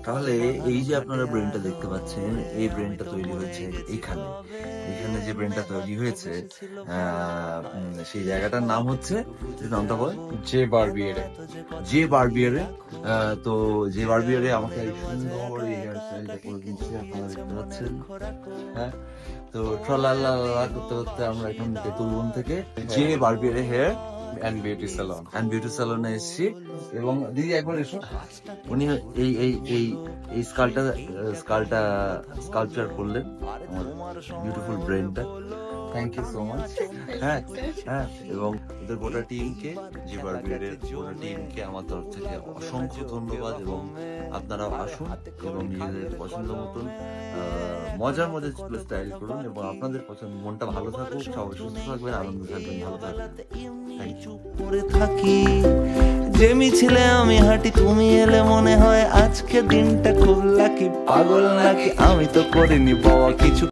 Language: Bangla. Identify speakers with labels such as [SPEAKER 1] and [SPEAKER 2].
[SPEAKER 1] তাহলে এই যে আপনারা ব্রেনটা দেখতে পাচ্ছেন, এই ব্রেনটা তৈরি হয়েছে এইখানে। এখানে যে ব্রেনটা তৈরি হয়েছে সেই জায়গাটার নাম হচ্ছে, নামটা বল।
[SPEAKER 2] জে বারবিয়েরে।
[SPEAKER 1] জে বারবিয়ারে। তো জে বারবিয়ারে আমাকে এই সুন্দর এই হেয়ার স্টাইলটা করে দিচ্ছে, আপনারা দেখতে পাচ্ছেন। হ্যাঁ, তো ট্রালালা করতে করতে আমরা এখন তেঁতুলবন থেকে জে বারবিয়ারে hair
[SPEAKER 2] and beauty salon
[SPEAKER 1] beauty স্যালনে এসেছি। এবং দিদি একবার এসো, উনি এই এই এই এই স্কাল্পচার করলেন আমার বিউটিফুল ব্রেনটা। Thank you so much. হ্যাঁ হ্যাঁ, এবং ওদের গোটা টিমকে, যে বারবিয়ারের গোটা টিমকে আমার তরফ থেকে অসংখ্য ধন্যবাদ। এবং আপনারা আসুন এবং নিজেদের পছন্দ মতন মজার মজার স্টাইল করুন, এবং আপনাদের পছন্দ, মনটা ভালো থাকুক, সবাই সুস্থ থাকবেন, আনন্দ থাকবেন, ভালো থাকবেন।
[SPEAKER 3] থাকি যে মিছিলে আমি হাঁটি, তুমি এলে মনে হয় আজকে দিনটা খুব লাকি। পাগল নাকি আমি তো করিনি বাবা কিছু।